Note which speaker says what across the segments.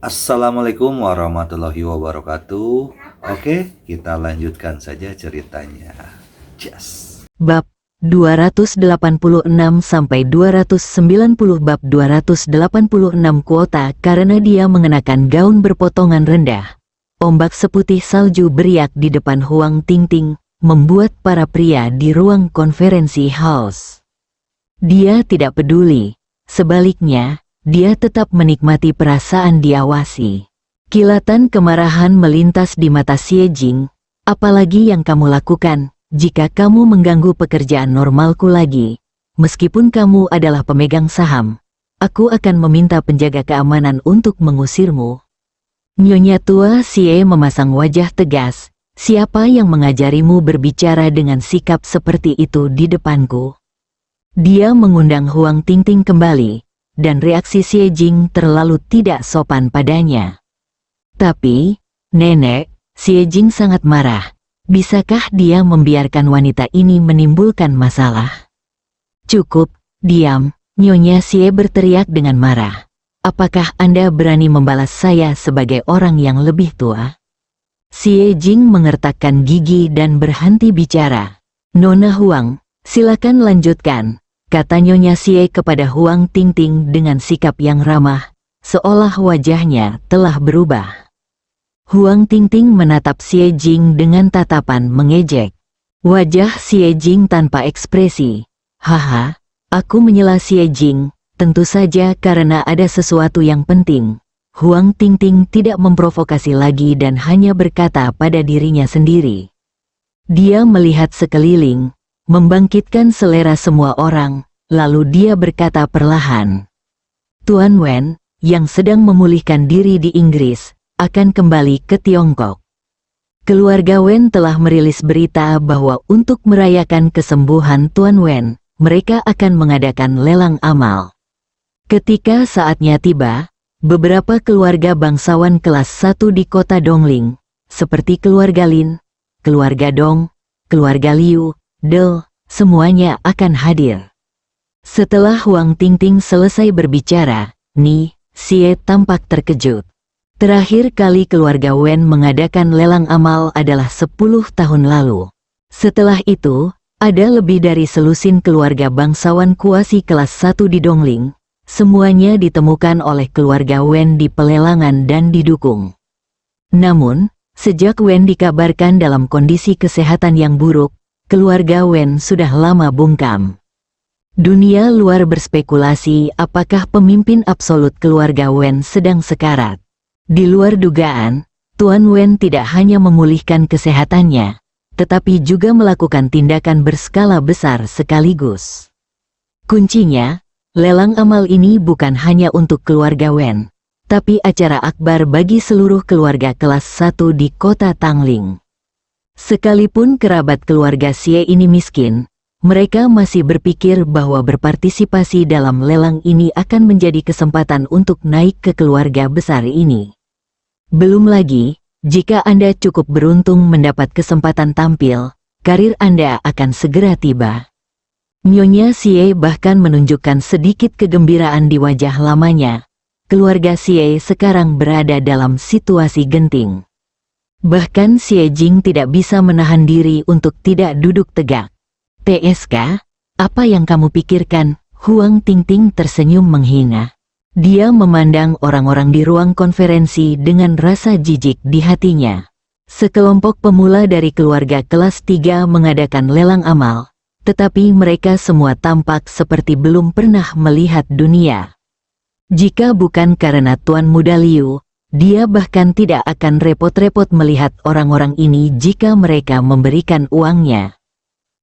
Speaker 1: Assalamualaikum warahmatullahi wabarakatuh. Oke, kita lanjutkan saja ceritanya. Just.
Speaker 2: Bab 286 sampai 290. Bab 286 kuota. Karena dia mengenakan gaun berpotongan rendah, ombak seputih salju beriak di depan Huang Tingting, membuat para pria di ruang konferensi haus. Dia tidak peduli, sebaliknya, dia tetap menikmati perasaan diawasi. Kilatan kemarahan melintas di mata Xie Jing. Apalagi yang kamu lakukan? Jika kamu mengganggu pekerjaan normalku lagi, meskipun kamu adalah pemegang saham, aku akan meminta penjaga keamanan untuk mengusirmu. Nyonya tua Xie memasang wajah tegas. Siapa yang mengajarimu berbicara dengan sikap seperti itu di depanku? Dia mengundang Huang Tingting kembali, dan reaksi Xie Jing terlalu tidak sopan padanya. Tapi, nenek, Xie Jing sangat marah. Bisakah dia membiarkan wanita ini menimbulkan masalah? Cukup, diam, Nyonya Xie berteriak dengan marah. Apakah Anda berani membalas saya sebagai orang yang lebih tua? Xie Jing mengertakkan gigi dan berhenti bicara. Nona Huang, silakan lanjutkan, kata Nyonya Xie kepada Huang Tingting dengan sikap yang ramah, seolah wajahnya telah berubah. Huang Tingting menatap Xie Jing dengan tatapan mengejek. Wajah Xie Jing tanpa ekspresi. Haha, aku menyela Xie Jing, tentu saja karena ada sesuatu yang penting. Huang Tingting tidak memprovokasi lagi dan hanya berkata pada dirinya sendiri. Dia melihat sekeliling, membangkitkan selera semua orang, lalu dia berkata perlahan. Tuan Wen, yang sedang memulihkan diri di Inggris, akan kembali ke Tiongkok. Keluarga Wen telah merilis berita bahwa untuk merayakan kesembuhan Tuan Wen, mereka akan mengadakan lelang amal. Ketika saatnya tiba, beberapa keluarga bangsawan kelas 1 di kota Dongling, seperti keluarga Lin, keluarga Dong, keluarga Liu, Del, semuanya akan hadir. Setelah Huang Tingting selesai berbicara, Ni Xie tampak terkejut. Terakhir kali keluarga Wen mengadakan lelang amal adalah 10 tahun lalu. Setelah itu, ada lebih dari selusin keluarga bangsawan kuasi kelas 1 di Dongling. Semuanya ditemukan oleh keluarga Wen di pelelangan dan didukung. Namun, sejak Wen dikabarkan dalam kondisi kesehatan yang buruk, keluarga Wen sudah lama bungkam. Dunia luar berspekulasi apakah pemimpin absolut keluarga Wen sedang sekarat. Di luar dugaan, Tuan Wen tidak hanya memulihkan kesehatannya, tetapi juga melakukan tindakan berskala besar sekaligus. Kuncinya, lelang amal ini bukan hanya untuk keluarga Wen, tapi acara akbar bagi seluruh keluarga kelas 1 di kota Tangling. Sekalipun kerabat keluarga Xie ini miskin, mereka masih berpikir bahwa berpartisipasi dalam lelang ini akan menjadi kesempatan untuk naik ke keluarga besar ini. Belum lagi, jika Anda cukup beruntung mendapat kesempatan tampil, karir Anda akan segera tiba. Nyonya Xie bahkan menunjukkan sedikit kegembiraan di wajah lamanya. Keluarga Xie sekarang berada dalam situasi genting. Bahkan Xie Jing tidak bisa menahan diri untuk tidak duduk tegak. TSK, apa yang kamu pikirkan? Huang Tingting tersenyum menghina. Dia memandang orang-orang di ruang konferensi dengan rasa jijik di hatinya. Sekelompok pemula dari keluarga kelas 3 mengadakan lelang amal, tetapi mereka semua tampak seperti belum pernah melihat dunia. Jika bukan karena Tuan Muda Liu, dia bahkan tidak akan repot-repot melihat orang-orang ini jika mereka memberikan uangnya.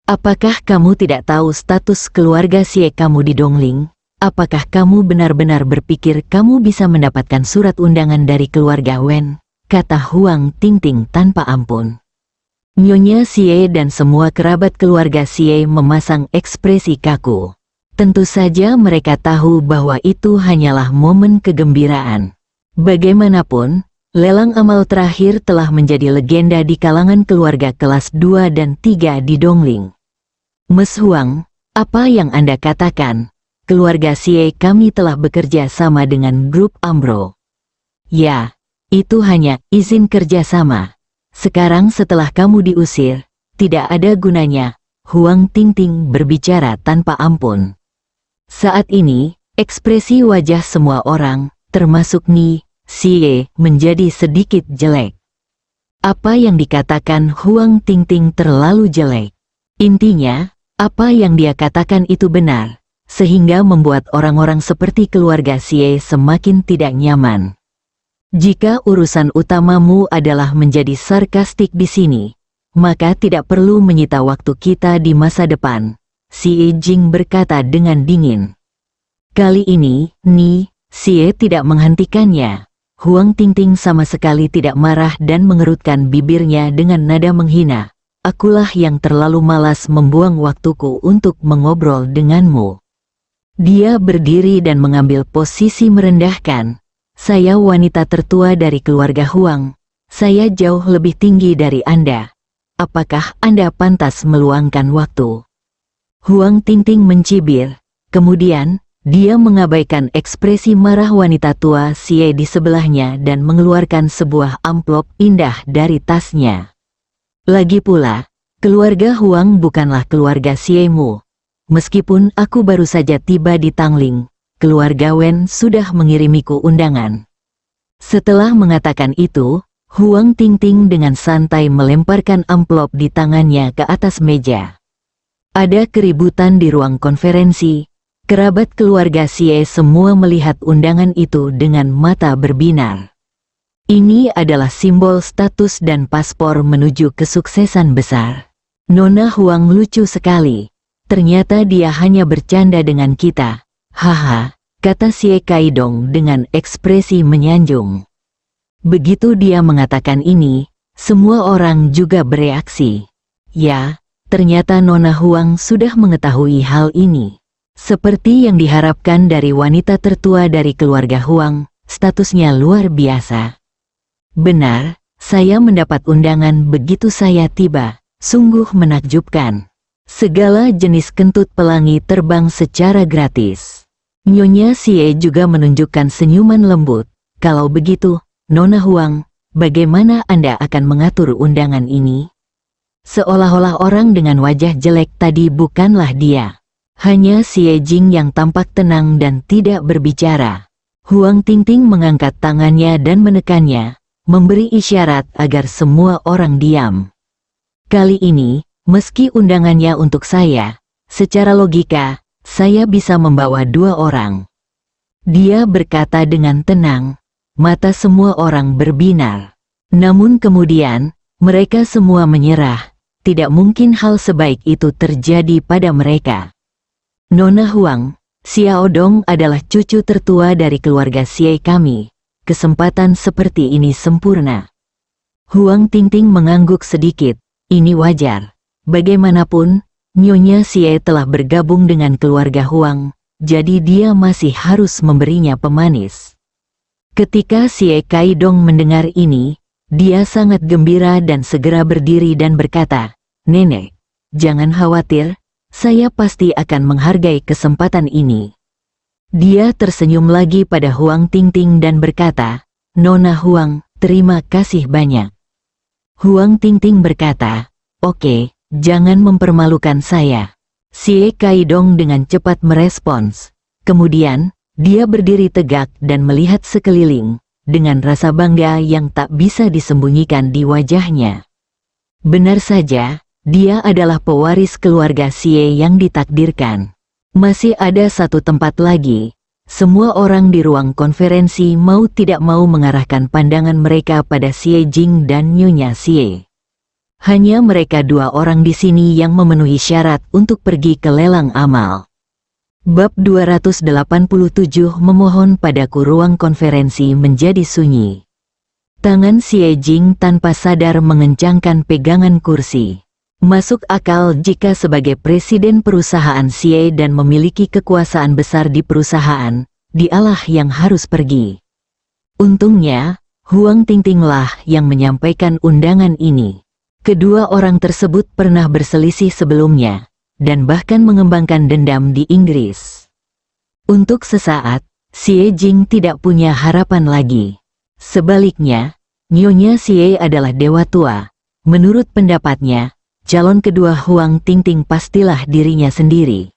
Speaker 2: Apakah kamu tidak tahu status keluarga Xie kamu di Dongling? Apakah kamu benar-benar berpikir kamu bisa mendapatkan surat undangan dari keluarga Wen? Kata Huang Tingting tanpa ampun. Nyonya Xie dan semua kerabat keluarga Xie memasang ekspresi kaku. Tentu saja mereka tahu bahwa itu hanyalah momen kegembiraan. Bagaimanapun, lelang amal terakhir telah menjadi legenda di kalangan keluarga kelas 2 dan 3 di Dongling. Mes Huang, apa yang Anda katakan? Keluarga Xie kami telah bekerja sama dengan grup Ambro. Ya, itu hanya izin kerjasama. Sekarang setelah kamu diusir, tidak ada gunanya. Huang Tingting berbicara tanpa ampun. Saat ini, ekspresi wajah semua orang, termasuk Ni Xie, menjadi sedikit jelek. Apa yang dikatakan Huang Tingting terlalu jelek. Intinya, apa yang dia katakan itu benar, sehingga membuat orang-orang seperti keluarga Xie semakin tidak nyaman. Jika urusan utamamu adalah menjadi sarkastik di sini, maka tidak perlu menyita waktu kita di masa depan, Xie Jing berkata dengan dingin. Kali ini, Ni Xie tidak menghentikannya. Huang Tingting sama sekali tidak marah dan mengerutkan bibirnya dengan nada menghina. Akulah yang terlalu malas membuang waktuku untuk mengobrol denganmu. Dia berdiri dan mengambil posisi merendahkan. Saya wanita tertua dari keluarga Huang. Saya jauh lebih tinggi dari Anda. Apakah Anda pantas meluangkan waktu? Huang Tingting mencibir. Kemudian, dia mengabaikan ekspresi marah wanita tua Xie di sebelahnya dan mengeluarkan sebuah amplop indah dari tasnya. Lagi pula, keluarga Huang bukanlah keluarga Xie-mu. Meskipun aku baru saja tiba di Tangling, keluarga Wen sudah mengirimiku undangan. Setelah mengatakan itu, Huang Tingting dengan santai melemparkan amplop di tangannya ke atas meja. Ada keributan di ruang konferensi. Kerabat keluarga Xie semua melihat undangan itu dengan mata berbinar. Ini adalah simbol status dan paspor menuju kesuksesan besar. Nona Huang lucu sekali. Ternyata dia hanya bercanda dengan kita. Haha, kata Xie Kaidong dengan ekspresi menyanjung. Begitu dia mengatakan ini, semua orang juga bereaksi. Ya, ternyata Nona Huang sudah mengetahui hal ini. Seperti yang diharapkan dari wanita tertua dari keluarga Huang, statusnya luar biasa. Benar, saya mendapat undangan begitu saya tiba, sungguh menakjubkan. Segala jenis kentut pelangi terbang secara gratis. Nyonya Xie juga menunjukkan senyuman lembut. Kalau begitu, Nona Huang, bagaimana Anda akan mengatur undangan ini? Seolah-olah orang dengan wajah jelek tadi bukanlah dia. Hanya Xie Jing yang tampak tenang dan tidak berbicara. Huang Tingting mengangkat tangannya dan menekannya, memberi isyarat agar semua orang diam. Kali ini, meski undangannya untuk saya, secara logika, saya bisa membawa 2 orang. Dia berkata dengan tenang, mata semua orang berbinar. Namun kemudian, mereka semua menyerah, tidak mungkin hal sebaik itu terjadi pada mereka. Nona Huang, Xiao Dong adalah cucu tertua dari keluarga Xie kami. Kesempatan seperti ini sempurna. Huang Tingting mengangguk sedikit, ini wajar. Bagaimanapun, Nyonya Xie telah bergabung dengan keluarga Huang, jadi dia masih harus memberinya pemanis. Ketika Xie Kaidong mendengar ini, dia sangat gembira dan segera berdiri dan berkata, Nenek, jangan khawatir, saya pasti akan menghargai kesempatan ini. Dia tersenyum lagi pada Huang Tingting dan berkata, Nona Huang, terima kasih banyak. Huang Tingting berkata, oke. Jangan mempermalukan saya. Xie Kaidong dengan cepat merespons. Kemudian, dia berdiri tegak dan melihat sekeliling, dengan rasa bangga yang tak bisa disembunyikan di wajahnya. Benar saja, dia adalah pewaris keluarga Xie yang ditakdirkan. Masih ada satu tempat lagi. Semua orang di ruang konferensi mau tidak mau mengarahkan pandangan mereka pada Xie Jing dan Nyonya Xie. Hanya mereka 2 orang di sini yang memenuhi syarat untuk pergi ke lelang amal. Bab 287 memohon padaku. Ruang konferensi menjadi sunyi. Tangan Xie Jing tanpa sadar mengencangkan pegangan kursi. Masuk akal jika sebagai presiden perusahaan Xie dan memiliki kekuasaan besar di perusahaan, dialah yang harus pergi. Untungnya, Huang Tingting lah yang menyampaikan undangan ini. Kedua orang tersebut pernah berselisih sebelumnya, dan bahkan mengembangkan dendam di Inggris. Untuk sesaat, Xie Jing tidak punya harapan lagi. Sebaliknya, Nyonya Xie adalah dewa tua. Menurut pendapatnya, calon kedua Huang Tingting pastilah dirinya sendiri.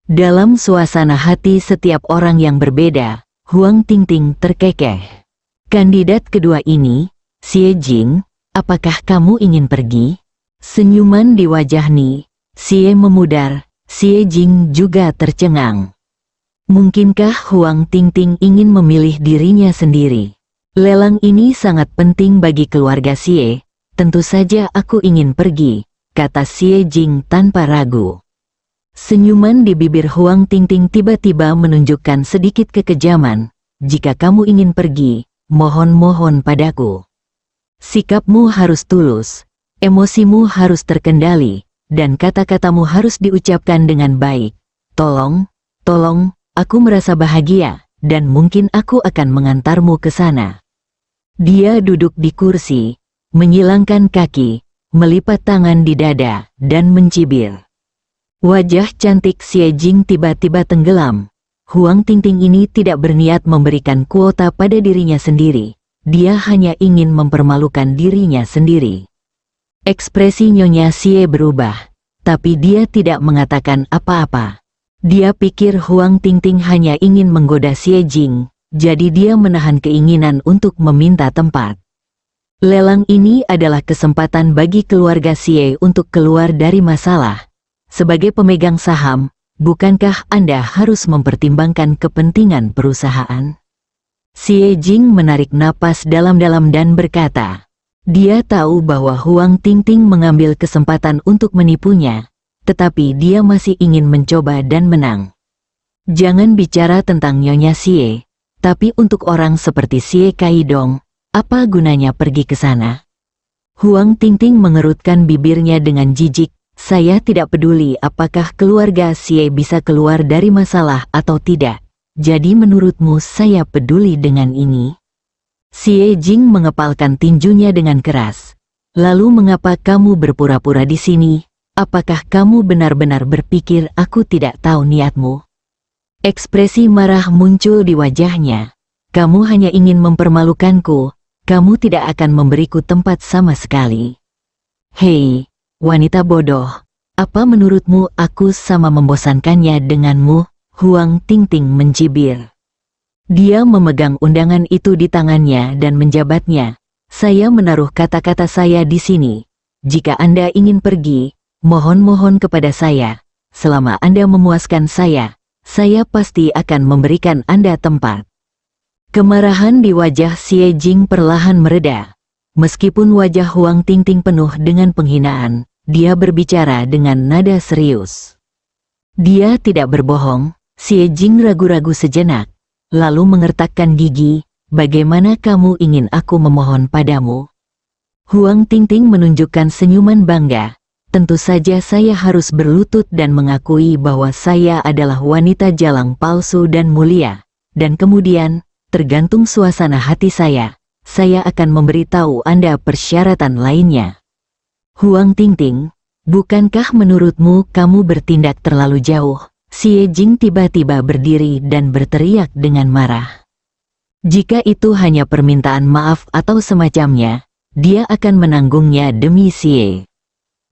Speaker 2: Dalam suasana hati setiap orang yang berbeda, Huang Tingting terkekeh. Kandidat kedua ini, Xie Jing, apakah kamu ingin pergi? Senyuman di wajah Ni Xie memudar, Xie Jing juga tercengang. Mungkinkah Huang Tingting ingin memilih dirinya sendiri? Lelang ini sangat penting bagi keluarga Xie, tentu saja aku ingin pergi, kata Xie Jing tanpa ragu. Senyuman di bibir Huang Tingting tiba-tiba menunjukkan sedikit kekejaman. Jika kamu ingin pergi, mohon padaku. Sikapmu harus tulus, emosimu harus terkendali, dan kata-katamu harus diucapkan dengan baik. Tolong, aku merasa bahagia, dan mungkin aku akan mengantarmu ke sana. Dia duduk di kursi, menyilangkan kaki, melipat tangan di dada, dan mencibir. Wajah cantik Xie Jing tiba-tiba tenggelam. Huang Tingting ini tidak berniat memberikan kuota pada dirinya sendiri. Dia hanya ingin mempermalukan dirinya sendiri. Ekspresi Nyonya Xie berubah, tapi dia tidak mengatakan apa-apa. Dia pikir Huang Tingting hanya ingin menggoda Xie Jing, jadi dia menahan keinginan untuk meminta tempat. Lelang ini adalah kesempatan bagi keluarga Xie untuk keluar dari masalah. Sebagai pemegang saham, bukankah Anda harus mempertimbangkan kepentingan perusahaan? Xie Jing menarik napas dalam-dalam dan berkata, dia tahu bahwa Huang Tingting mengambil kesempatan untuk menipunya, tetapi dia masih ingin mencoba dan menang. Jangan bicara tentang Nyonya Xie, tapi untuk orang seperti Xie Kaidong, apa gunanya pergi ke sana? Huang Tingting mengerutkan bibirnya dengan jijik. Saya tidak peduli apakah keluarga Xie bisa keluar dari masalah atau tidak. Jadi menurutmu saya peduli dengan ini? Xie Jing mengepalkan tinjunya dengan keras. Lalu mengapa kamu berpura-pura di sini? Apakah kamu benar-benar berpikir aku tidak tahu niatmu? Ekspresi marah muncul di wajahnya. Kamu hanya ingin mempermalukanku. Kamu tidak akan memberiku tempat sama sekali. Hei, wanita bodoh. Apa menurutmu aku sama membosankannya denganmu? Huang Tingting mencibir. Dia memegang undangan itu di tangannya dan menjabatnya. Saya menaruh kata-kata saya di sini. Jika Anda ingin pergi, mohon kepada saya. Selama Anda memuaskan saya pasti akan memberikan Anda tempat. Kemarahan di wajah Xie Jing perlahan mereda. Meskipun wajah Huang Tingting penuh dengan penghinaan, dia berbicara dengan nada serius. Dia tidak berbohong. Xie Jing ragu-ragu sejenak, lalu mengertakkan gigi. Bagaimana kamu ingin aku memohon padamu? Huang Tingting menunjukkan senyuman bangga. Tentu saja saya harus berlutut dan mengakui bahwa saya adalah wanita jalang palsu dan mulia. Dan kemudian, tergantung suasana hati saya akan memberitahu Anda persyaratan lainnya. Huang Tingting, bukankah menurutmu kamu bertindak terlalu jauh? Xie Jing tiba-tiba berdiri dan berteriak dengan marah. Jika itu hanya permintaan maaf atau semacamnya, dia akan menanggungnya demi Xie.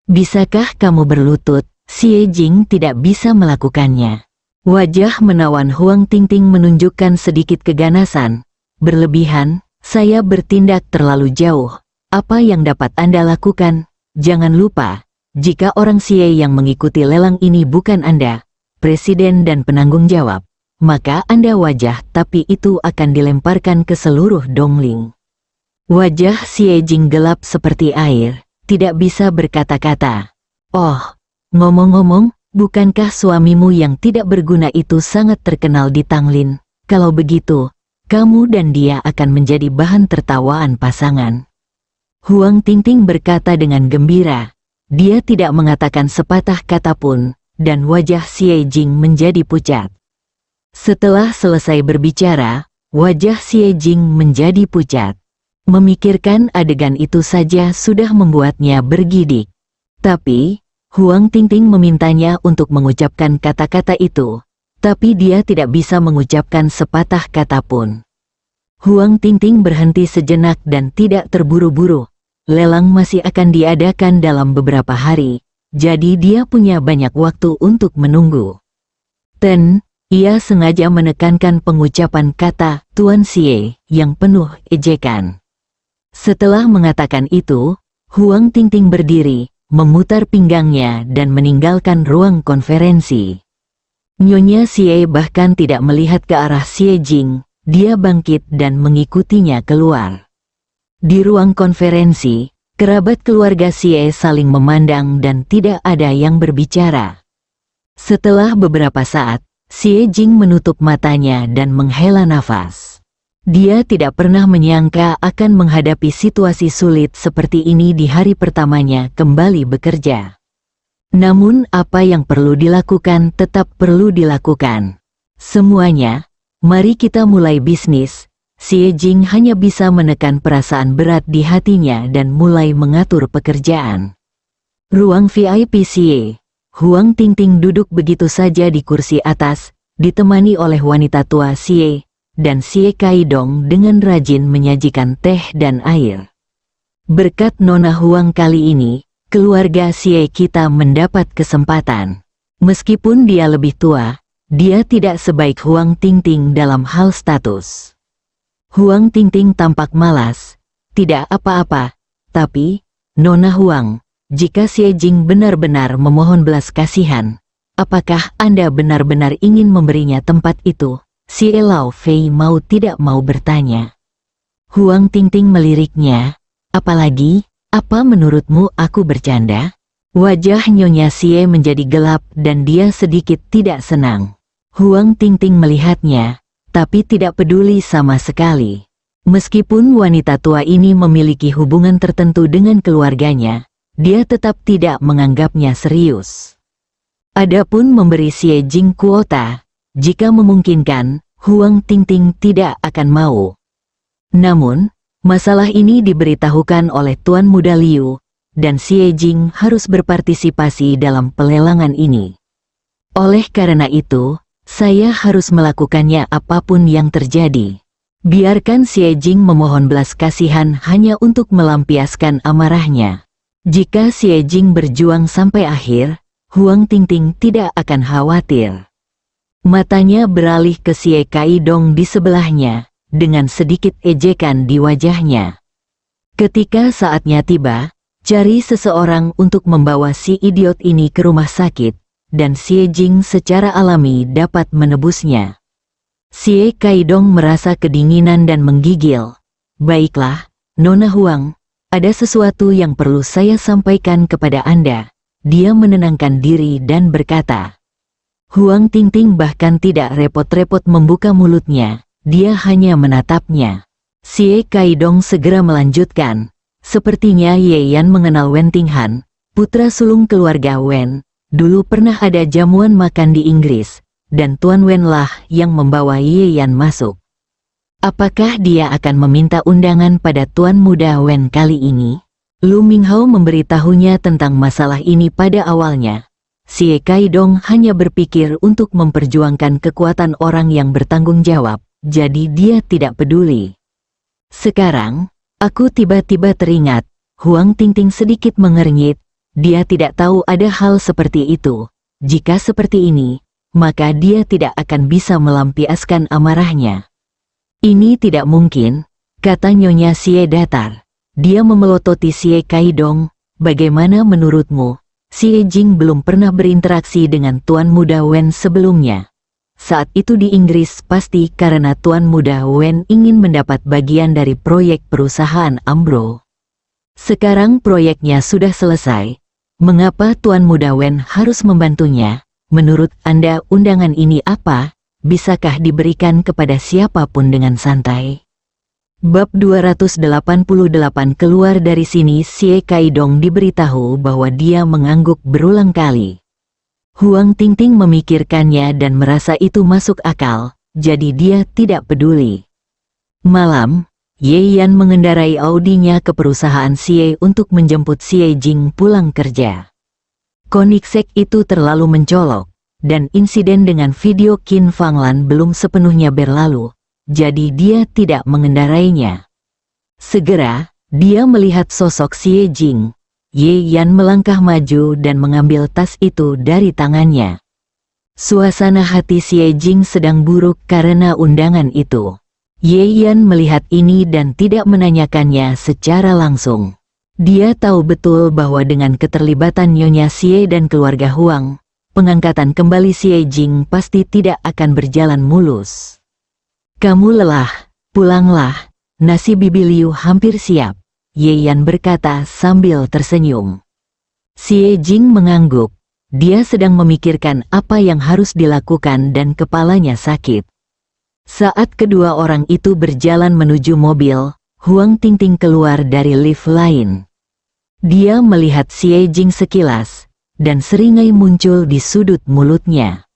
Speaker 2: Bisakah kamu berlutut? Xie Jing tidak bisa melakukannya. Wajah menawan Huang Tingting menunjukkan sedikit keganasan. Berlebihan, saya bertindak terlalu jauh. Apa yang dapat Anda lakukan? Jangan lupa, jika orang Xie yang mengikuti lelang ini bukan Anda, presiden dan penanggung jawab, maka Anda wajah tapi itu akan dilemparkan ke seluruh Dongling. Wajah Xie Jing gelap seperti air, tidak bisa berkata-kata. Oh, ngomong-ngomong, bukankah suamimu yang tidak berguna itu sangat terkenal di Tanglin? Kalau begitu, kamu dan dia akan menjadi bahan tertawaan pasangan. Huang Tingting berkata dengan gembira. Dia tidak mengatakan sepatah kata pun, dan wajah Xie Jing menjadi pucat. Setelah selesai berbicara, wajah Xie Jing menjadi pucat. Memikirkan adegan itu saja sudah membuatnya bergidik. Tapi, Huang Tingting memintanya untuk mengucapkan kata-kata itu, tapi dia tidak bisa mengucapkan sepatah kata pun. Huang Tingting berhenti sejenak dan tidak terburu-buru. Lelang masih akan diadakan dalam beberapa hari, jadi dia punya banyak waktu untuk menunggu. Ia sengaja menekankan pengucapan kata Tuan Xie yang penuh ejekan. Setelah mengatakan itu, Huang Tingting berdiri, memutar pinggangnya dan meninggalkan ruang konferensi. Nyonya Xie bahkan tidak melihat ke arah Xie Jing, dia bangkit dan mengikutinya keluar. Di ruang konferensi, kerabat keluarga Xie saling memandang dan tidak ada yang berbicara. Setelah beberapa saat, Xie Jing menutup matanya dan menghela nafas. Dia tidak pernah menyangka akan menghadapi situasi sulit seperti ini di hari pertamanya kembali bekerja. Namun apa yang perlu dilakukan tetap perlu dilakukan. Semuanya, mari kita mulai bisnis. Xie Jing hanya bisa menekan perasaan berat di hatinya dan mulai mengatur pekerjaan. Ruang VIP Xie. Huang Tingting duduk begitu saja di kursi atas, ditemani oleh wanita tua Xie, dan Xie Kaidong dengan rajin menyajikan teh dan air. Berkat Nona Huang kali ini, keluarga Xie kita mendapat kesempatan. Meskipun dia lebih tua, dia tidak sebaik Huang Tingting dalam hal status. Huang Tingting tampak malas, tidak apa-apa, tapi, Nona Huang, jika Xie Jing benar-benar memohon belas kasihan, apakah Anda benar-benar ingin memberinya tempat itu? Xie Lao Fei mau tidak mau bertanya. Huang Tingting meliriknya, apalagi, apa menurutmu aku bercanda? Wajah Nyonya Xie menjadi gelap dan dia sedikit tidak senang. Huang Tingting melihatnya, tapi tidak peduli sama sekali. Meskipun wanita tua ini memiliki hubungan tertentu dengan keluarganya, dia tetap tidak menganggapnya serius. Adapun memberi Xie Jing kuota, jika memungkinkan, Huang Tingting tidak akan mau. Namun, masalah ini diberitahukan oleh Tuan Muda Liu, dan Xie Jing harus berpartisipasi dalam pelelangan ini. Oleh karena itu, saya harus melakukannya apapun yang terjadi. Biarkan Xie Jing memohon belas kasihan hanya untuk melampiaskan amarahnya. Jika Xie Jing berjuang sampai akhir, Huang Tingting tidak akan khawatir. Matanya beralih ke Xie Kaidong di sebelahnya, dengan sedikit ejekan di wajahnya. Ketika saatnya tiba, cari seseorang untuk membawa si idiot ini ke rumah sakit, dan Xie Jing secara alami dapat menebusnya. Xie Kaidong merasa kedinginan dan menggigil. Baiklah, Nona Huang, ada sesuatu yang perlu saya sampaikan kepada Anda. Dia menenangkan diri dan berkata. Huang Tingting bahkan tidak repot-repot membuka mulutnya, dia hanya menatapnya. Xie Kaidong segera melanjutkan. Sepertinya Ye Yan mengenal Wen Tinghan, putra sulung keluarga Wen. Dulu pernah ada jamuan makan di Inggris, dan Tuan Wen lah yang membawa Ye Yan masuk. Apakah dia akan meminta undangan pada Tuan Muda Wen kali ini? Lu Minghao memberitahunya tentang masalah ini pada awalnya. Xie Kaidong hanya berpikir untuk memperjuangkan kekuatan orang yang bertanggung jawab, jadi dia tidak peduli. Sekarang, aku tiba-tiba teringat, Huang Tingting sedikit mengernyit, dia tidak tahu ada hal seperti itu. Jika seperti ini, maka dia tidak akan bisa melampiaskan amarahnya. Ini tidak mungkin, kata Nyonya Xie datar. Dia memelototi Xie Kaidong, bagaimana menurutmu? Xie Jing belum pernah berinteraksi dengan Tuan Muda Wen sebelumnya. Saat itu di Inggris pasti karena Tuan Muda Wen ingin mendapat bagian dari proyek perusahaan Ambro. Sekarang proyeknya sudah selesai. Mengapa Tuan Muda Wen harus membantunya? Menurut Anda undangan ini apa? Bisakah diberikan kepada siapapun dengan santai? Bab 288 keluar dari sini. Xie Kaidong diberitahu bahwa dia mengangguk berulang kali. Huang Tingting memikirkannya dan merasa itu masuk akal, jadi dia tidak peduli. Malam, Ye Yan mengendarai Audinya ke perusahaan Xie untuk menjemput Xie Jing pulang kerja. Koenigsegg itu terlalu mencolok, dan insiden dengan video Qin Fanglan belum sepenuhnya berlalu. jadi dia tidak mengendarainya. Segera, dia melihat sosok Xie Jing. Ye Yan melangkah maju dan mengambil tas itu dari tangannya. Suasana hati Xie Jing sedang buruk karena undangan itu. Ye Yan melihat ini dan tidak menanyakannya secara langsung. Dia tahu betul bahwa dengan keterlibatan Nyonya Xie dan keluarga Huang, pengangkatan kembali Xie Jing pasti tidak akan berjalan mulus. Kamu lelah, pulanglah, nasi bibi Liu hampir siap, Ye Yan berkata sambil tersenyum. Xie Jing mengangguk. Dia sedang memikirkan apa yang harus dilakukan dan kepalanya sakit. Saat kedua orang itu berjalan menuju mobil, Huang Tingting keluar dari lift lain. Dia melihat Xie Jing sekilas, dan seringai muncul di sudut mulutnya.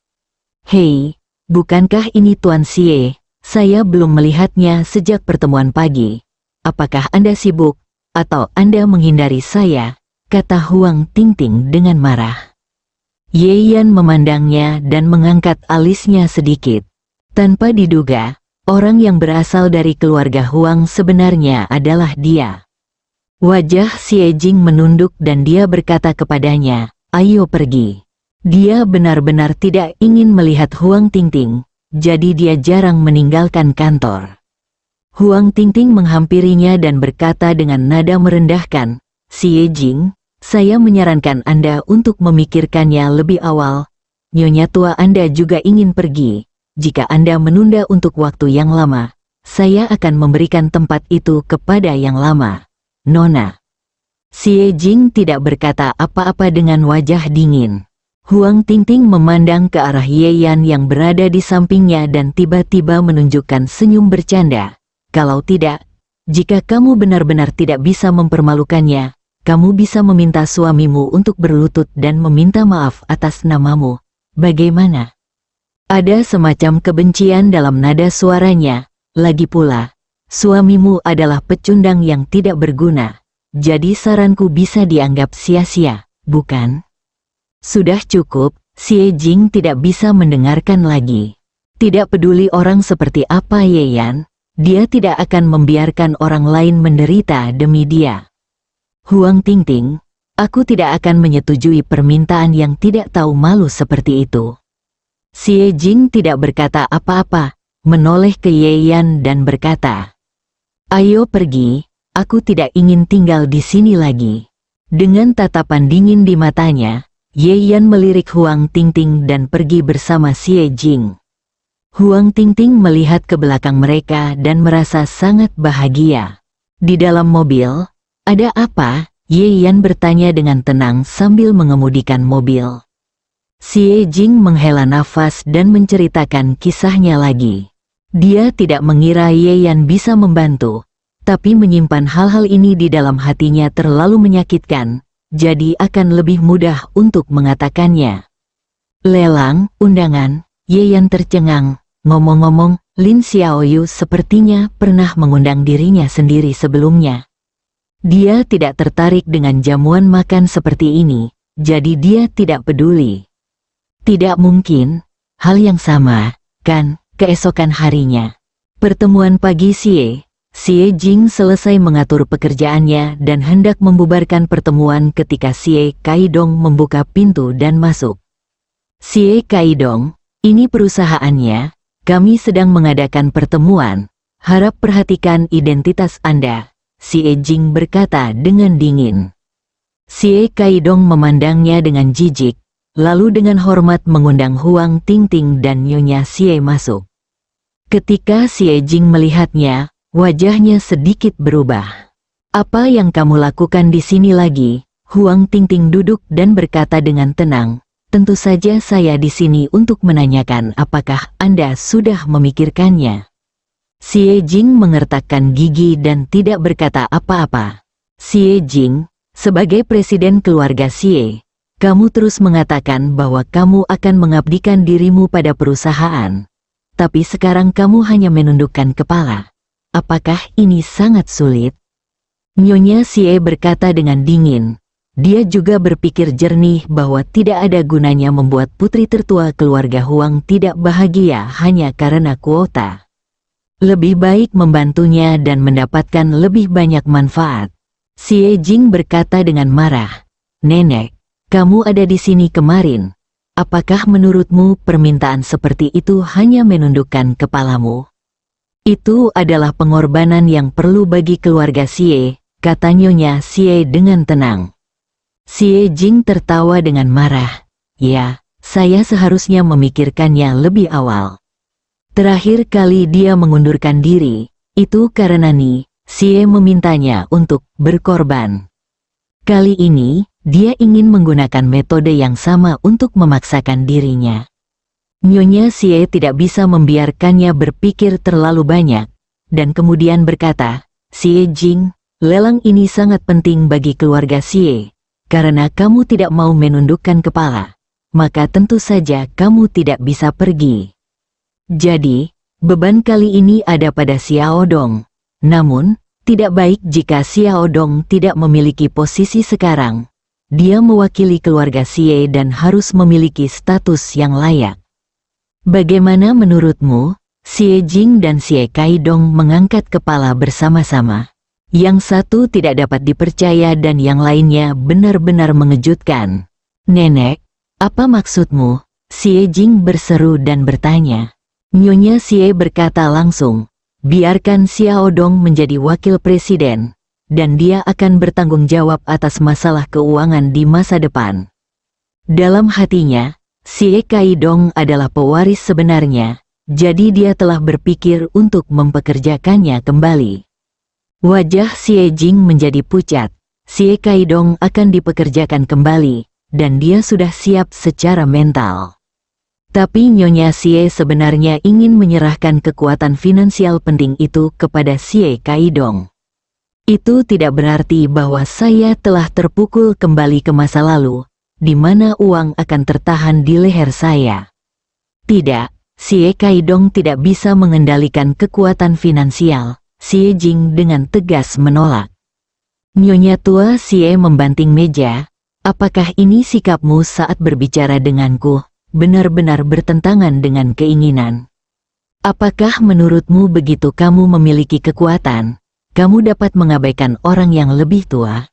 Speaker 2: Hei, bukankah ini Tuan Xie? Saya belum melihatnya sejak pertemuan pagi. Apakah Anda sibuk, atau Anda menghindari saya? Kata Huang Tingting dengan marah. Ye Yan memandangnya dan mengangkat alisnya sedikit. Tanpa diduga, orang yang berasal dari keluarga Huang sebenarnya adalah dia. Wajah Xie Jing menunduk dan dia berkata kepadanya, "Ayo pergi." Dia benar-benar tidak ingin melihat Huang Tingting, jadi dia jarang meninggalkan kantor. Huang Tingting menghampirinya dan berkata dengan nada merendahkan, "Xie Jing, saya menyarankan Anda untuk memikirkannya lebih awal. Nyonya tua Anda juga ingin pergi. Jika Anda menunda untuk waktu yang lama, saya akan memberikan tempat itu kepada yang lama. Nona." Xie Jing tidak berkata apa-apa dengan wajah dingin. Huang Tingting memandang ke arah Ye Yan yang berada di sampingnya dan tiba-tiba menunjukkan senyum bercanda. "Kalau tidak, jika kamu benar-benar tidak bisa mempermalukannya, kamu bisa meminta suamimu untuk berlutut dan meminta maaf atas namamu. Bagaimana?" Ada semacam kebencian dalam nada suaranya. Lagi pula, suamimu adalah pecundang yang tidak berguna. Jadi saranku bisa dianggap sia-sia, bukan? Sudah cukup, Xie Jing tidak bisa mendengarkan lagi. Tidak peduli orang seperti apa Ye Yan, dia tidak akan membiarkan orang lain menderita demi dia. Huang Tingting, aku tidak akan menyetujui permintaan yang tidak tahu malu seperti itu. Xie Jing tidak berkata apa-apa, menoleh ke Ye Yan dan berkata, "Ayo pergi, aku tidak ingin tinggal di sini lagi." Dengan tatapan dingin di matanya, Ye Yan melirik Huang Tingting dan pergi bersama Xie Jing. Huang Tingting melihat ke belakang mereka dan merasa sangat bahagia. Di dalam mobil, "Ada apa?" Ye Yan bertanya dengan tenang sambil mengemudikan mobil. Xie Jing menghela nafas dan menceritakan kisahnya lagi. Dia tidak mengira Ye Yan bisa membantu, tapi menyimpan hal-hal ini di dalam hatinya terlalu menyakitkan, jadi akan lebih mudah untuk mengatakannya. Lelang, undangan, Ye Yan tercengang. Ngomong-ngomong, Lin Xiaoyu sepertinya pernah mengundang dirinya sendiri sebelumnya. Dia tidak tertarik dengan jamuan makan seperti ini, jadi dia tidak peduli. Tidak mungkin, hal yang sama, kan, keesokan harinya. Pertemuan pagi Xie Jing selesai mengatur pekerjaannya dan hendak membubarkan pertemuan ketika Xie Kaidong membuka pintu dan masuk. "Xie Kaidong, ini perusahaannya, kami sedang mengadakan pertemuan, harap perhatikan identitas Anda," Xie Jing berkata dengan dingin. Xie Kaidong memandangnya dengan jijik, lalu dengan hormat mengundang Huang Tingting dan Nyonya Xie masuk. Ketika Xie Jing melihatnya, wajahnya sedikit berubah. "Apa yang kamu lakukan di sini lagi?" Huang Tingting duduk dan berkata dengan tenang, "Tentu saja saya di sini untuk menanyakan apakah Anda sudah memikirkannya." Xie Jing mengertakkan gigi dan tidak berkata apa-apa. "Xie Jing, sebagai presiden keluarga Xie, kamu terus mengatakan bahwa kamu akan mengabdikan dirimu pada perusahaan. Tapi sekarang kamu hanya menundukkan kepala. Apakah ini sangat sulit?" Nyonya Xie berkata dengan dingin. Dia juga berpikir jernih bahwa tidak ada gunanya membuat putri tertua keluarga Huang tidak bahagia hanya karena kuota. Lebih baik membantunya dan mendapatkan lebih banyak manfaat. Xie Jing berkata dengan marah, "Nenek, kamu ada di sini kemarin. Apakah menurutmu permintaan seperti itu hanya menundukkan kepalamu?" "Itu adalah pengorbanan yang perlu bagi keluarga Xie," kata Nyonya Xie dengan tenang. Xie Jing tertawa dengan marah. "Ya, saya seharusnya memikirkannya lebih awal. Terakhir kali dia mengundurkan diri, itu karena Ni Xie memintanya untuk berkorban. Kali ini, dia ingin menggunakan metode yang sama untuk memaksakan dirinya." Nyonya Xie tidak bisa membiarkannya berpikir terlalu banyak, dan kemudian berkata, "Xie Jing, lelang ini sangat penting bagi keluarga Xie. Karena kamu tidak mau menundukkan kepala, maka tentu saja kamu tidak bisa pergi. Jadi, beban kali ini ada pada Xiao Dong. Namun, tidak baik jika Xiao Dong tidak memiliki posisi sekarang. Dia mewakili keluarga Xie dan harus memiliki status yang layak. Bagaimana menurutmu?" Xie Jing dan Xie Kaidong mengangkat kepala bersama-sama. Yang satu tidak dapat dipercaya dan yang lainnya benar-benar mengejutkan. "Nenek, apa maksudmu?" Xie Jing berseru dan bertanya. Nyonya Xie berkata langsung, "Biarkan Xiao Dong menjadi wakil presiden, dan dia akan bertanggung jawab atas masalah keuangan di masa depan." Dalam hatinya, Xie Kaidong adalah pewaris sebenarnya, jadi dia telah berpikir untuk mempekerjakannya kembali. Wajah Xie Jing menjadi pucat. Xie Kaidong akan dipekerjakan kembali, dan dia sudah siap secara mental. Tapi Nyonya Xie sebenarnya ingin menyerahkan kekuatan finansial penting itu kepada Xie Kaidong. "Itu tidak berarti bahwa saya telah terpukul kembali ke masa lalu, di mana uang akan tertahan di leher saya. Tidak, Xie Kaidong tidak bisa mengendalikan kekuatan finansial." Xie Jing dengan tegas menolak. Nyonya tua Xie membanting meja, "Apakah ini sikapmu saat berbicara denganku? Benar-benar bertentangan dengan keinginan. Apakah menurutmu begitu kamu memiliki kekuatan, kamu dapat mengabaikan orang yang lebih tua?"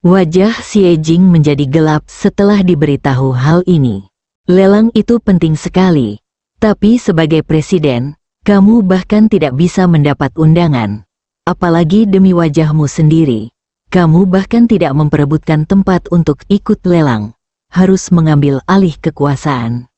Speaker 2: Wajah Xie Jing menjadi gelap setelah diberitahu hal ini. "Lelang itu penting sekali, tapi sebagai presiden, kamu bahkan tidak bisa mendapat undangan. Apalagi demi wajahmu sendiri, kamu bahkan tidak memperebutkan tempat untuk ikut lelang. Harus mengambil alih kekuasaan."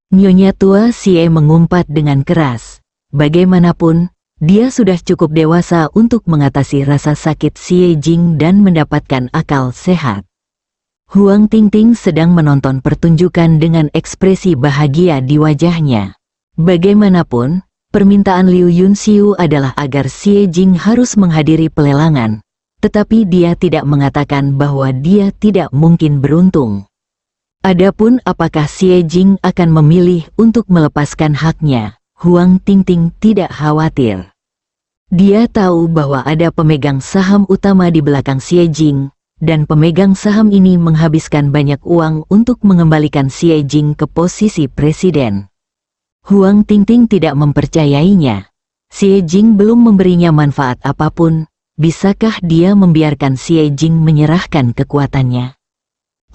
Speaker 2: Nyonya tua Xie mengumpat dengan keras. Bagaimanapun, dia sudah cukup dewasa untuk mengatasi rasa sakit Xie Jing dan mendapatkan akal sehat. Huang Tingting sedang menonton pertunjukan dengan ekspresi bahagia di wajahnya. Bagaimanapun, permintaan Liu Yunxiu adalah agar Xie Jing harus menghadiri pelelangan, tetapi dia tidak mengatakan bahwa dia tidak mungkin beruntung. Adapun apakah Xie Jing akan memilih untuk melepaskan haknya, Huang Tingting tidak khawatir. Dia tahu bahwa ada pemegang saham utama di belakang Xie Jing, dan pemegang saham ini menghabiskan banyak uang untuk mengembalikan Xie Jing ke posisi presiden. Huang Tingting tidak mempercayainya. Xie Jing belum memberinya manfaat apapun, bisakah dia membiarkan Xie Jing menyerahkan kekuatannya?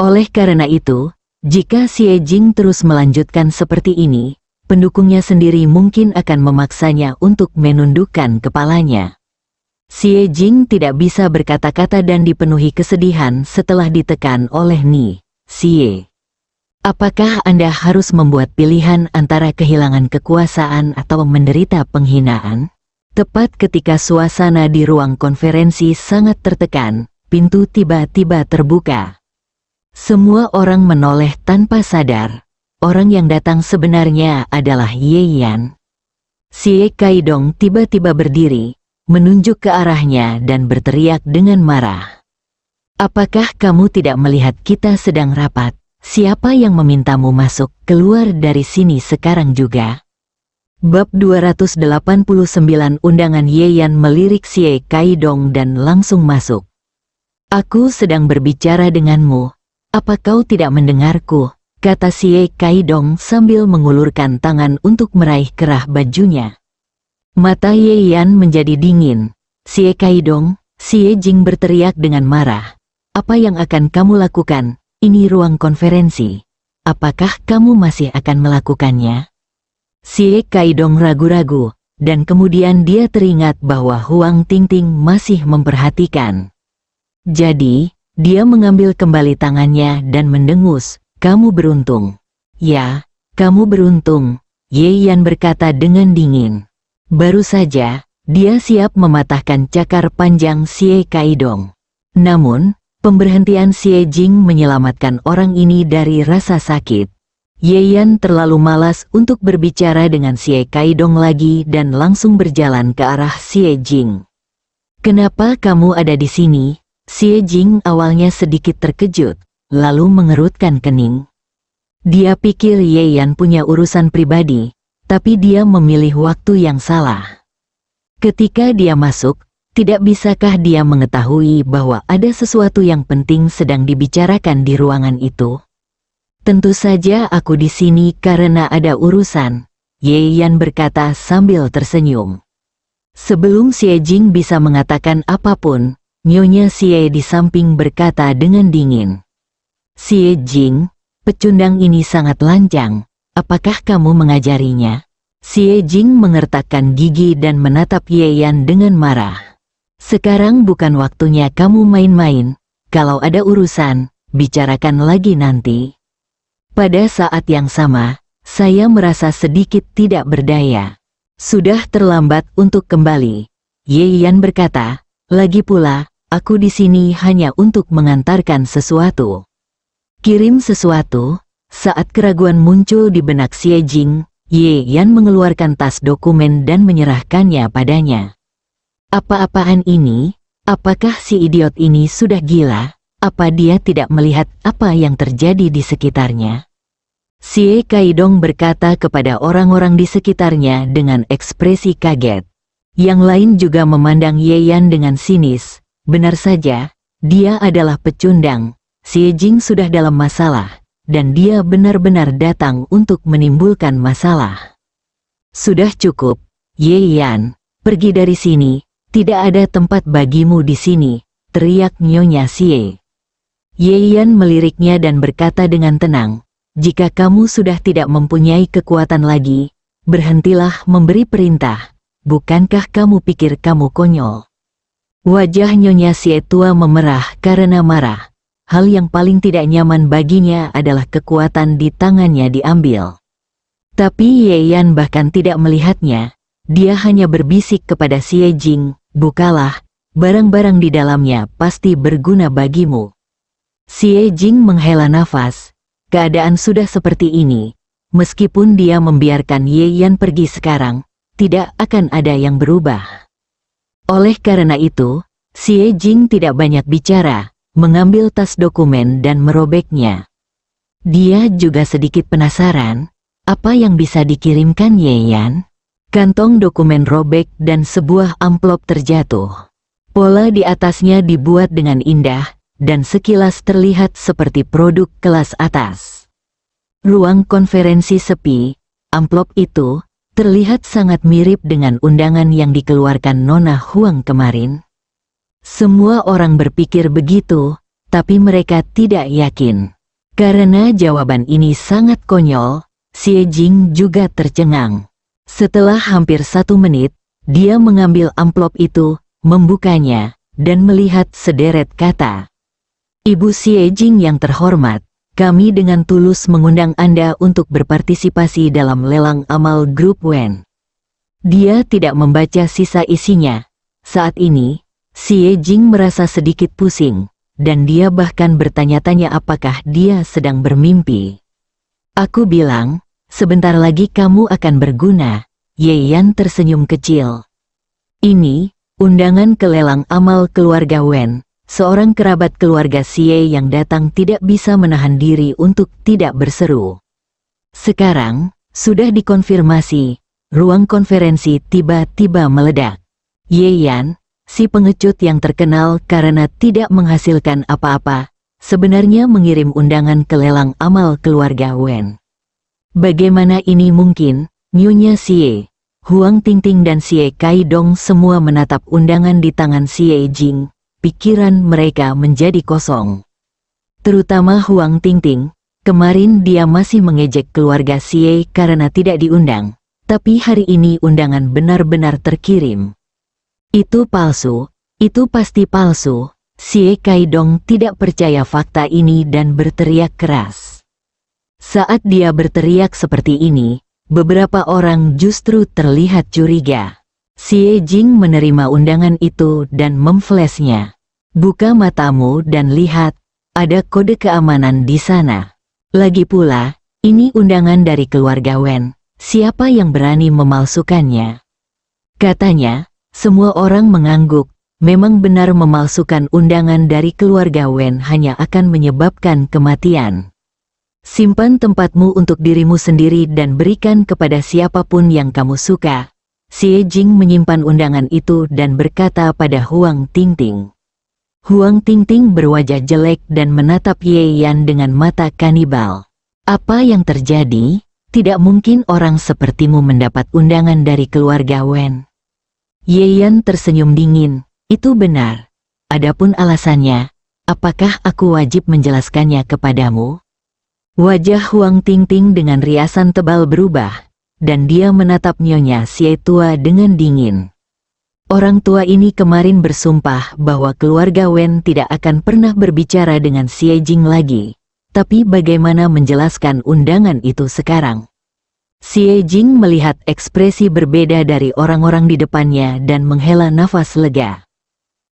Speaker 2: Oleh karena itu, jika Xie Jing terus melanjutkan seperti ini, pendukungnya sendiri mungkin akan memaksanya untuk menundukkan kepalanya. Xie Jing tidak bisa berkata-kata dan dipenuhi kesedihan setelah ditekan oleh Ni Xie. "Apakah Anda harus membuat pilihan antara kehilangan kekuasaan atau menderita penghinaan?" Tepat ketika suasana di ruang konferensi sangat tertekan, pintu tiba-tiba terbuka. Semua orang menoleh tanpa sadar. Orang yang datang sebenarnya adalah Ye Yan. Xie Kaidong tiba-tiba berdiri, menunjuk ke arahnya dan berteriak dengan marah. "Apakah kamu tidak melihat kita sedang rapat? Siapa yang memintamu masuk keluar dari sini sekarang juga?" Bab 289 Undangan. Ye Yan melirik Xie Kaidong dan langsung masuk. "Aku sedang berbicara denganmu. Apa kau tidak mendengarku?" kata Xie Kaidong sambil mengulurkan tangan untuk meraih kerah bajunya. Mata Ye Yan menjadi dingin. "Xie Kaidong," Xie Jing berteriak dengan marah. "Apa yang akan kamu lakukan? Ini ruang konferensi. Apakah kamu masih akan melakukannya?" Xie Kaidong ragu-ragu, dan kemudian dia teringat bahwa Huang Tingting masih memperhatikan. Jadi, dia mengambil kembali tangannya dan mendengus, "Kamu beruntung." "Ya, kamu beruntung," Ye Yan berkata dengan dingin. Baru saja, dia siap mematahkan cakar panjang Xie Kaidong. Namun, pemberhentian Xie Jing menyelamatkan orang ini dari rasa sakit. Ye Yan terlalu malas untuk berbicara dengan Xie Kaidong lagi dan langsung berjalan ke arah Xie Jing. "Kenapa kamu ada di sini?" Xie Jing awalnya sedikit terkejut, lalu mengerutkan kening. Dia pikir Ye Yan punya urusan pribadi, tapi dia memilih waktu yang salah. Ketika dia masuk, tidak bisakah dia mengetahui bahwa ada sesuatu yang penting sedang dibicarakan di ruangan itu? "Tentu saja aku di sini karena ada urusan," Ye Yan berkata sambil tersenyum. Sebelum Xie Jing bisa mengatakan apapun, Nyonya Xie di samping berkata dengan dingin, "Xie Jing, pecundang ini sangat lancang. Apakah kamu mengajarinya?" Xie Jing mengertakkan gigi dan menatap Ye Yan dengan marah. "Sekarang bukan waktunya kamu main-main. Kalau ada urusan, bicarakan lagi nanti." Pada saat yang sama, saya merasa sedikit tidak berdaya. "Sudah terlambat untuk kembali," Ye Yan berkata. "Lagi pula, aku di sini hanya untuk mengantarkan sesuatu." "Kirim sesuatu?" Saat keraguan muncul di benak Xie Jing, Ye Yan mengeluarkan tas dokumen dan menyerahkannya padanya. "Apa-apaan ini? Apakah si idiot ini sudah gila? Apa dia tidak melihat apa yang terjadi di sekitarnya?" Xie Kaidong berkata kepada orang-orang di sekitarnya dengan ekspresi kaget. Yang lain juga memandang Ye Yan dengan sinis. Benar saja, dia adalah pecundang. Xie Jing sudah dalam masalah, dan dia benar-benar datang untuk menimbulkan masalah. "Sudah cukup, Ye Yan, pergi dari sini, tidak ada tempat bagimu di sini," teriak Nyonya Xie. Ye Yan meliriknya dan berkata dengan tenang, "Jika kamu sudah tidak mempunyai kekuatan lagi, berhentilah memberi perintah. Bukankah kamu pikir kamu konyol?" Wajah Nyonya Xie tua memerah karena marah. Hal yang paling tidak nyaman baginya adalah kekuatan di tangannya diambil. Tapi Ye Yan bahkan tidak melihatnya. Dia hanya berbisik kepada Xie Jing, "Bukalah, barang-barang di dalamnya pasti berguna bagimu." Xie Jing menghela nafas. Keadaan sudah seperti ini. Meskipun dia membiarkan Ye Yan pergi sekarang, tidak akan ada yang berubah. Oleh karena itu, Xie Jing tidak banyak bicara, mengambil tas dokumen dan merobeknya. Dia juga sedikit penasaran, apa yang bisa dikirimkan Ye Yan? Kantong dokumen robek dan sebuah amplop terjatuh. Pola di atasnya dibuat dengan indah, dan sekilas terlihat seperti produk kelas atas. Ruang konferensi sepi, amplop itu terlihat sangat mirip dengan undangan yang dikeluarkan Nona Huang kemarin. Semua orang berpikir begitu, tapi mereka tidak yakin. Karena jawaban ini sangat konyol, Xie Jing juga tercengang. Setelah hampir 1 menit, dia mengambil amplop itu, membukanya, dan melihat sederet kata. "Ibu Xie Jing yang terhormat, kami dengan tulus mengundang Anda untuk berpartisipasi dalam lelang amal grup Wen." Dia tidak membaca sisa isinya. Saat ini, Xie Jing merasa sedikit pusing, dan dia bahkan bertanya-tanya apakah dia sedang bermimpi. "Aku bilang, sebentar lagi kamu akan berguna," Ye Yan tersenyum kecil. "Ini, undangan ke lelang amal keluarga Wen." Seorang kerabat keluarga Xie yang datang tidak bisa menahan diri untuk tidak berseru. Sekarang, sudah dikonfirmasi, ruang konferensi tiba-tiba meledak. Ye Yan, si pengecut yang terkenal karena tidak menghasilkan apa-apa, sebenarnya mengirim undangan ke lelang amal keluarga Wen. Bagaimana ini mungkin, Nyonya Xie? Huang Tingting dan Xie Kaidong semua menatap undangan di tangan Xie Jing. Pikiran mereka menjadi kosong. Terutama Huang Tingting. Kemarin dia masih mengejek keluarga Xie karena tidak diundang. Tapi hari ini undangan benar-benar terkirim. Itu palsu. Itu pasti palsu. Xie Kaidong tidak percaya fakta ini dan berteriak keras. Saat dia berteriak seperti ini, beberapa orang justru terlihat curiga. Xie Jing menerima undangan itu dan memflashnya. Buka matamu dan lihat, ada kode keamanan di sana. Lagi pula, ini undangan dari keluarga Wen. Siapa yang berani memalsukannya? Katanya, semua orang mengangguk. Memang benar memalsukan undangan dari keluarga Wen hanya akan menyebabkan kematian. Simpan tempatmu untuk dirimu sendiri dan berikan kepada siapapun yang kamu suka. Xie Jing menyimpan undangan itu dan berkata pada Huang Tingting. Huang Tingting berwajah jelek dan menatap Ye Yan dengan mata kanibal. Apa yang terjadi? Tidak mungkin orang sepertimu mendapat undangan dari keluarga Wen. Ye Yan tersenyum dingin. Itu benar. Adapun alasannya, apakah aku wajib menjelaskannya kepadamu? Wajah Huang Tingting dengan riasan tebal berubah, dan dia menatap Nyonya Xie tua dengan dingin. Orang tua ini kemarin bersumpah bahwa keluarga Wen tidak akan pernah berbicara dengan Xie Jing lagi. Tapi bagaimana menjelaskan undangan itu sekarang? Xie Jing melihat ekspresi berbeda dari orang-orang di depannya dan menghela nafas lega.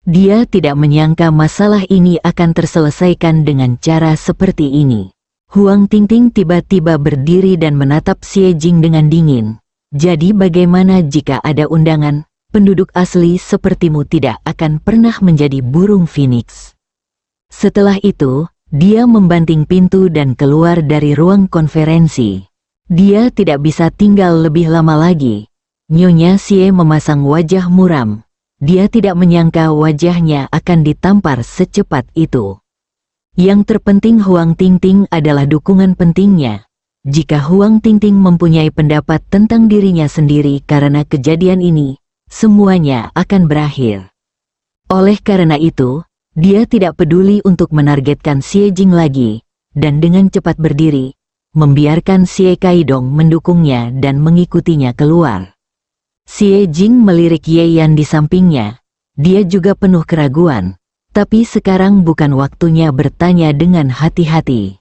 Speaker 2: Dia tidak menyangka masalah ini akan terselesaikan dengan cara seperti ini. Huang Tingting tiba-tiba berdiri dan menatap Xie Jing dengan dingin. Jadi bagaimana jika ada undangan, penduduk asli sepertimu tidak akan pernah menjadi burung phoenix. Setelah itu, dia membanting pintu dan keluar dari ruang konferensi. Dia tidak bisa tinggal lebih lama lagi. Nyonya Xie memasang wajah muram. Dia tidak menyangka wajahnya akan ditampar secepat itu. Yang terpenting Huang Tingting adalah dukungan pentingnya. Jika Huang Tingting mempunyai pendapat tentang dirinya sendiri karena kejadian ini, semuanya akan berakhir. Oleh karena itu, dia tidak peduli untuk menargetkan Xie Jing lagi, dan dengan cepat berdiri, membiarkan Xie Kaidong mendukungnya dan mengikutinya keluar. Xie Jing melirik Ye Yan di sampingnya. Dia juga penuh keraguan, tapi sekarang bukan waktunya bertanya dengan hati-hati.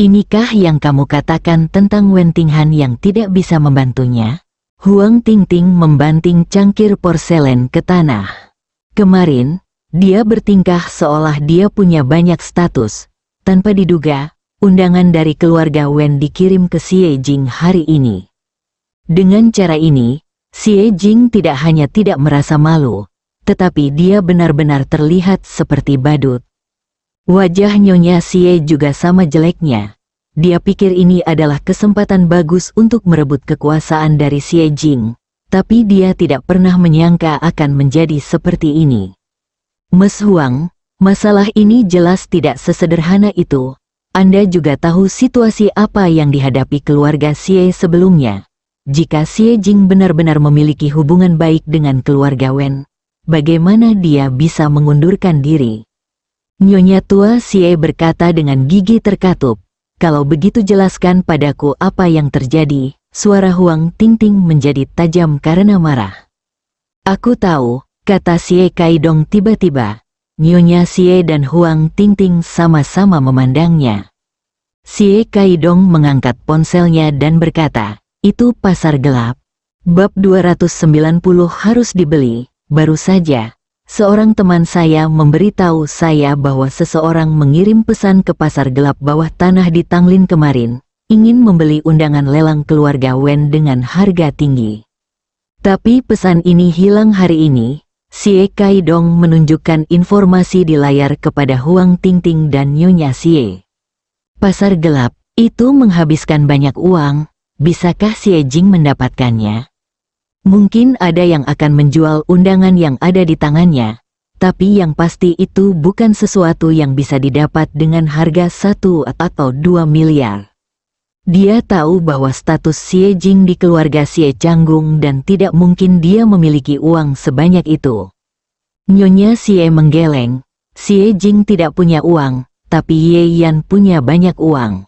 Speaker 2: Inikah yang kamu katakan tentang Wen Tinghan yang tidak bisa membantunya? Huang Tingting membanting cangkir porselen ke tanah. Kemarin, dia bertingkah seolah dia punya banyak status. Tanpa diduga, undangan dari keluarga Wen dikirim ke Xie Jing hari ini. Dengan cara ini, Xie Jing tidak hanya tidak merasa malu, tetapi dia benar-benar terlihat seperti badut. Wajah Nyonya Xie juga sama jeleknya. Dia pikir ini adalah kesempatan bagus untuk merebut kekuasaan dari Xie Jing, tapi dia tidak pernah menyangka akan menjadi seperti ini. Mes Huang, masalah ini jelas tidak sesederhana itu. Anda juga tahu situasi apa yang dihadapi keluarga Xie sebelumnya. Jika Xie Jing benar-benar memiliki hubungan baik dengan keluarga Wen, bagaimana dia bisa mengundurkan diri? Nyonya tua Xie berkata dengan gigi terkatup. Kalau begitu jelaskan padaku apa yang terjadi. Suara Huang Tingting menjadi tajam karena marah. Aku tahu, kata Xie Kaidong tiba-tiba. Nyonya Xie dan Huang Tingting sama-sama memandangnya. Xie Kaidong mengangkat ponselnya dan berkata, itu pasar gelap. Bab 290 harus dibeli. Baru saja, seorang teman saya memberitahu saya bahwa seseorang mengirim pesan ke pasar gelap bawah tanah di Tanglin kemarin, ingin membeli undangan lelang keluarga Wen dengan harga tinggi. Tapi pesan ini hilang hari ini. Xie Kaidong menunjukkan informasi di layar kepada Huang Tingting dan Nyonya Xie. Pasar gelap, itu menghabiskan banyak uang, bisakah Xie Jing mendapatkannya? Mungkin ada yang akan menjual undangan yang ada di tangannya, tapi yang pasti itu bukan sesuatu yang bisa didapat dengan harga 1 atau 2 miliar. Dia tahu bahwa status Xie Jing di keluarga Xie canggung dan tidak mungkin dia memiliki uang sebanyak itu. Nyonya Xie menggeleng, Xie Jing tidak punya uang, tapi Ye Yan punya banyak uang.